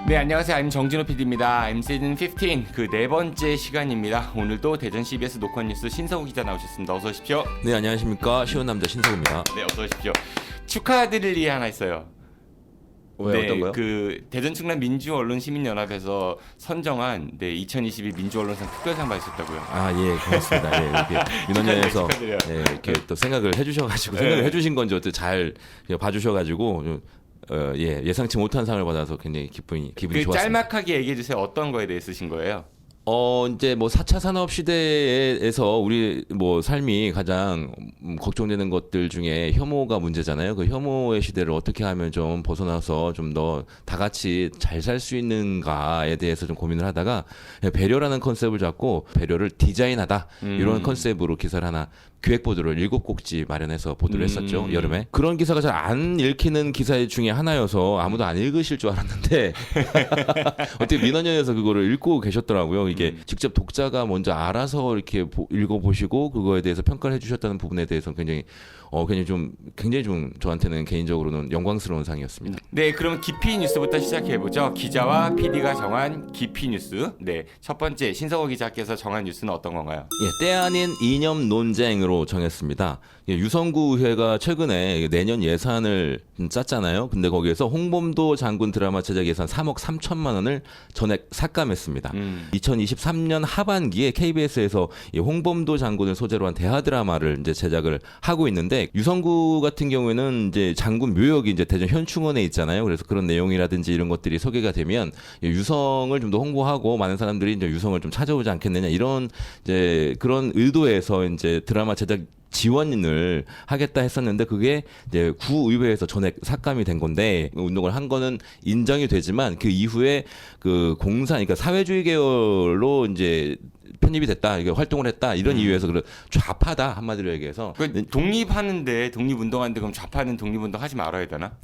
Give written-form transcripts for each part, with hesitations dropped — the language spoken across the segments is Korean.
네, 안녕하세요. I'm 정진호 PD입니다. I'm 시즌 15 그 네 번째 시간입니다. 오늘도 대전 CBS 노컷뉴스 신서구 기자 나오셨습니다. 어서 오십시오. 네, 안녕하십니까. 쉬운 남자 신서구입니다. 네, 어서 오십시오. 축하드릴 일이 하나 있어요. 왜, 어떤 거요? 그 대전 충남 민주언론시민연합에서 선정한 2022 민주언론상 특별상 받으셨다고요. 아, 예, 고맙습니다. 예, 이렇게 민원연에서 축하드려요. 예, 이렇게 또 생각을 해주셔가지고 생각을 해주신 건지 또 잘 봐주셔가지고 예, 예상치 못한 상을 받아서 굉장히 기분이 좋았습니다. 짤막하게 얘기해 주세요. 어떤 거에 대해 쓰신 거예요? 이제 뭐 4차 산업 시대에서 우리 뭐 삶이 가장 걱정되는 것들 중에 혐오가 문제잖아요. 그 혐오의 시대를 어떻게 하면 좀 벗어나서 좀 더 다 같이 잘 살 수 있는가에 대해서 좀 고민을 하다가 배려라는 컨셉을 잡고 배려를 디자인하다 이런 컨셉으로 기사를 하나 기획 보도를 7곡지 마련해서 보도를 했었죠. 여름에. 그런 기사가 잘 안 읽히는 기사 중에 하나여서 아무도 안 읽으실 줄 알았는데 어떻게 민원연에서 그거를 읽고 계셨더라고요. 이게 직접 독자가 먼저 알아서 이렇게 읽어보시고 그거에 대해서 평가를 해주셨다는 부분에 대해서 굉장히 좀 저한테는 개인적으로는 영광스러운 상이었습니다. 네, 그럼 깊이 뉴스부터 시작해보죠. 기자와 PD가 정한 깊이 뉴스. 네, 첫 번째 신서구 기자께서 정한 뉴스는 어떤 건가요? 예, 때 아닌 이념 논쟁으로 정했습니다. 예, 유성구 의회가 최근에 내년 예산을 짰잖아요. 근데 거기에서 홍범도 장군 드라마 제작 예산 3억 3천만 원을 전액 삭감했습니다. 2023년 하반기에 KBS에서 이 홍범도 장군을 소재로 한 대하 드라마를 이제 제작을 하고 있는데 유성구 같은 경우에는 이제 장군 묘역이 이제 대전 현충원에 있잖아요. 그래서 그런 내용이라든지 이런 것들이 소개가 되면 유성을 좀 더 홍보하고 많은 사람들이 이제 유성을 좀 찾아오지 않겠느냐 이런 이제 그런 의도에서 이제 드라마 제작 지원을 하겠다 했었는데 그게 이제 구의회에서 전액 삭감이 된 건데 운동을 한 거는 인정이 되지만 그 이후에 그 그러니까 사회주의 계열로 이제 편입이 됐다, 이게 활동을 했다 이런 이유에서 그런 좌파다 한마디로 얘기해서 독립하는데 독립운동하는데 그럼 좌파는 독립운동 하지 말아야 되나?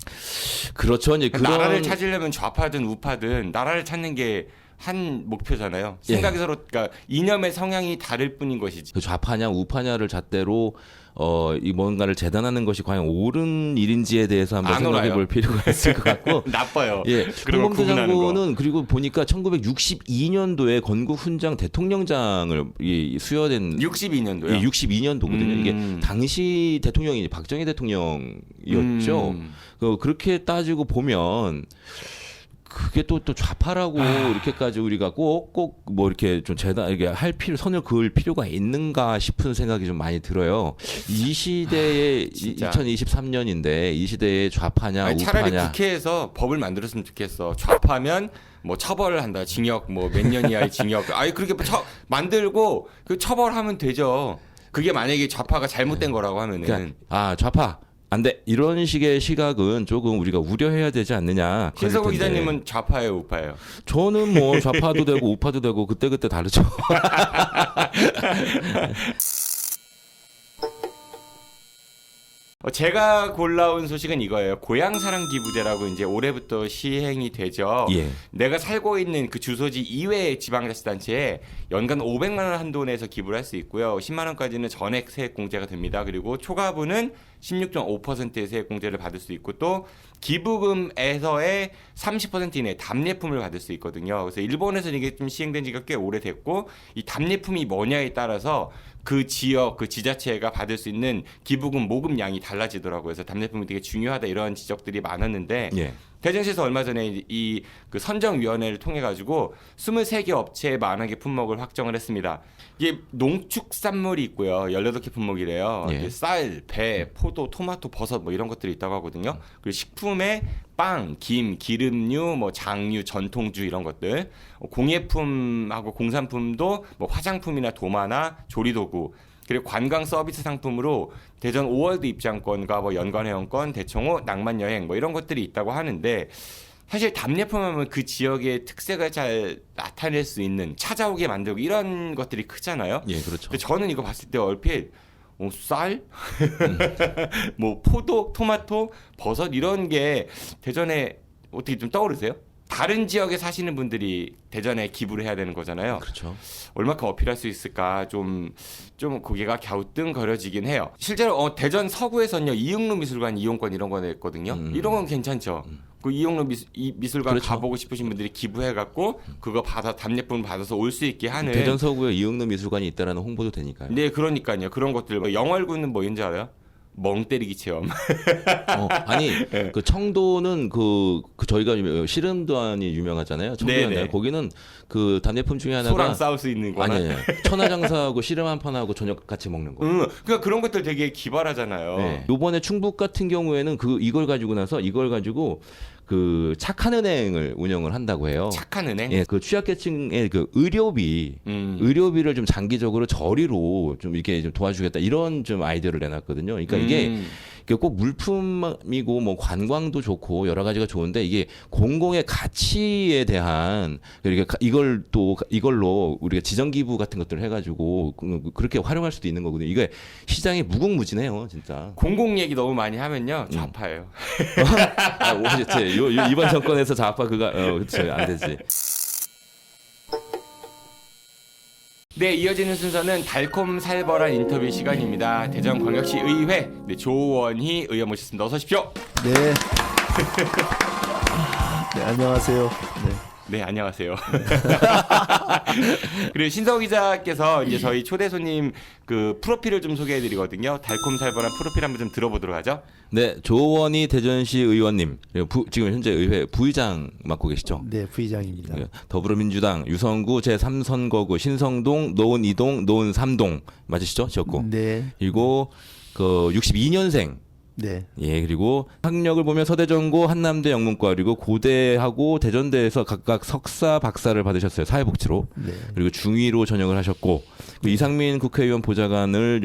그렇죠. 이제 그런 나라를 찾으려면 좌파든 우파든 나라를 찾는 게 한 목표잖아요. 생각이 서로 그러니까 이념의 성향이 다를 뿐인 것이지. 그 좌파냐 우파냐를 잣대로 이 뭔가를 재단하는 것이 과연 옳은 일인지에 대해서 한번 생각해 볼 필요가 있을 것 같고 나빠요. 예, 홍범도 장군은 그리고 보니까 1962년도에 건국 훈장 대통령장을 수여된 62년도요? 예, 62년도거든요. 이게 당시 대통령이 박정희 대통령이었죠. 그렇게 따지고 보면 그게 또 좌파라고 이렇게까지 우리가 꼭 뭐 이렇게 좀 이렇게 선을 그을 필요가 있는가 싶은 생각이 좀 많이 들어요. 이 시대에 2023년인데 이 시대에 좌파냐 우파냐. 차라리 국회에서 법을 만들었으면 좋겠어. 좌파면 뭐 처벌을 한다. 징역 뭐 몇 년 이하의 징역. 그렇게 만들고 그 처벌하면 되죠. 그게 만약에 좌파가 잘못된 거라고 하면은 그러니까, 좌파 안 돼. 이런 식의 시각은 조금 우리가 우려해야 되지 않느냐. 신서구 기자님은 좌파예요, 우파예요? 저는 뭐 좌파도 되고 우파도 되고 그때그때 다르죠. 제가 골라온 소식은 이거예요. 고향사랑 기부제라고 이제 올해부터 시행이 되죠. 예. 내가 살고 있는 그 주소지 이외의 지방자치단체에 연간 500만 원 한도 내에서 기부를 할 수 있고요. 10만 원까지는 전액 세액 공제가 됩니다. 그리고 초과분은 16.5%의 세액 공제를 받을 수 있고 또 기부금에서의 30% 이내 답례품을 받을 수 있거든요. 그래서 일본에서는 이게 좀 시행된 지가 꽤 오래됐고 이 답례품이 뭐냐에 따라서 그 지역, 그 지자체가 받을 수 있는 기부금 모금량이 달라지더라고요. 그래서 답례품이 되게 중요하다 이런 지적들이 많았는데 예. 대전시에서 얼마 전에 그 선정위원회를 통해 가지고 23개 업체에 40개 품목을 확정을 했습니다. 이게 농축산물이 있고요. 18개 품목이래요. 예. 쌀, 배, 포도, 토마토, 버섯 뭐 이런 것들이 있다고 하거든요. 그리고 식품에 빵, 김, 기름류, 뭐 장류, 전통주 이런 것들. 공예품하고 공산품도 뭐 화장품이나 도마나 조리도구. 그리고 관광 서비스 상품으로 대전 5월드 입장권과 뭐 연간 회원권, 대청호, 낭만 여행 뭐 이런 것들이 있다고 하는데 사실 답례품 하면 그 지역의 특색을 잘 나타낼 수 있는 찾아오게 만들고 이런 것들이 크잖아요. 예, 그렇죠. 근데 저는 이거 봤을 때 얼핏 쌀, 뭐 포도, 토마토, 버섯 이런 게 대전에 어떻게 좀 떠오르세요? 다른 지역에 사시는 분들이 대전에 기부를 해야 되는 거잖아요. 그렇죠. 얼마큼 어필할 수 있을까 좀 고개가 갸우뚱거려지긴 해요. 실제로 대전 서구에서는요 이응루 미술관 이용권 이런 거 냈거든요. 이런 건 괜찮죠. 그 이용루 미술관 그렇죠. 가보고 싶으신 분들이 기부해갖고 그거 답례품 받아서 올 수 있게 하는. 대전 서구에 이응루 미술관이 있다라는 홍보도 되니까요. 네, 그러니까요. 그런 것들. 영월군은 뭐인지 알아요? 멍 때리기 체험. 아니 그 청도는 그 저희가 씨름단이 유명하잖아요. 청도였나요? 네네. 거기는 그 답례품 중에 하나가 소랑 싸울 수 있는 거나. 아니 천하장사하고 씨름 한 판 하고 저녁 같이 먹는 거. 그러니까 그런 것들 되게 기발하잖아요. 네. 요번에 충북 같은 경우에는 이걸 가지고 그 착한 은행을 운영을 한다고 해요. 착한 은행. 예, 그 취약계층의 그 의료비를 좀 장기적으로 저리로 좀 이렇게 좀 도와주겠다 이런 좀 아이디어를 내놨거든요. 그러니까 이게 꼭 물품이고 뭐 관광도 좋고 여러 가지가 좋은데 이게 공공의 가치에 대한 그러니까 이걸로 우리가 지정 기부 같은 것들을 해가지고 그렇게 활용할 수도 있는 거거든요. 이게 시장이 무궁무진해요, 진짜. 공공 얘기 너무 많이 하면요 좌파예요. 이번 정권에서 좌파 그렇죠, 안 되지. 네, 이어지는 순서는 달콤 살벌한 인터뷰 시간입니다. 대전광역시 의회 조원희 의원 모셨습니다. 어서 오십시오. 네. 네, 안녕하세요. 네. 네, 안녕하세요. 그리고 신성 기자께서 이제 저희 초대 손님 그 프로필을 좀 소개해드리거든요. 달콤 살벌한 프로필 한번 좀 들어보도록 하죠. 네, 조원희 대전시 의원님 그리고 지금 현재 의회 부의장 맡고 계시죠? 네, 부의장입니다. 더불어민주당 유성구 제3선거구 신성동, 노은 2동, 노은 3동 맞으시죠? 지역구. 네. 그리고 그 62년생. 네. 예, 그리고 학력을 보면 서대전고, 한남대 영문과 그리고 고대하고 대전대에서 각각 석사, 박사를 받으셨어요. 사회복지로. 네. 그리고 중위로 전역을 하셨고 그 이상민 국회의원 보좌관을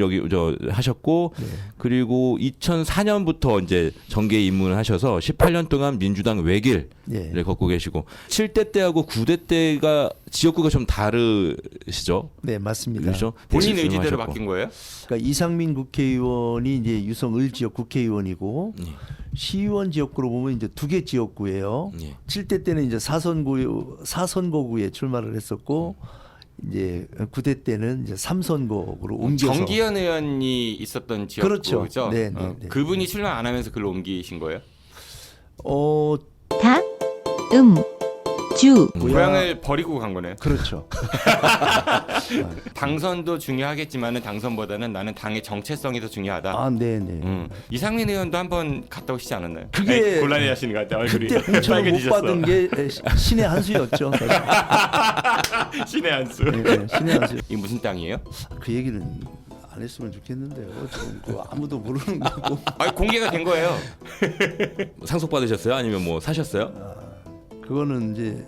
하셨고 네. 그리고 2004년부터 이제 정계에 입문을 하셔서 18년 동안 민주당 외길을 네. 걷고 계시고 7대 때하고 9대 때가 지역구가 좀 다르시죠? 네, 맞습니다. 그렇죠? 본인 대신 의지대로 하셨고. 바뀐 거예요? 그러니까 이상민 국회의원이 이제 유성을 지역 국회의원이고 시의원 지역구로 보면 이제 2개 지역구예요. 예. 7대 때는 이제 사선거구에 출마를 했었고 이제 9대 때는 이제 3선거구로 옮겨서 정기현 의원이 있었던 지역구 그렇죠. 그죠? 네, 네, 네. 그분이 출마 안 하면서 글로 옮기신 거예요? 닭, 주, 고향을 버리고 간 거네요. 그렇죠. 당선도 중요하겠지만은 당선보다는 나는 당의 정체성이 더 중요하다. 아, 네, 네. 이상민 의원도 한번 갔다 오시지 않았나요? 그게 아니, 곤란해하시는 것 같아요. 얼굴이 그때 공천을 못 빨개지셨어. 받은 게 신의 한 수였죠. 신의 한수. 네, 네, 신의 한 수. 이 무슨 땅이에요? 그 얘기는 안 했으면 좋겠는데요. 지금 그거 아무도 모르는 거고. 아, 공개가 된 거예요. 상속 받으셨어요? 아니면 뭐 사셨어요? 그거는 이제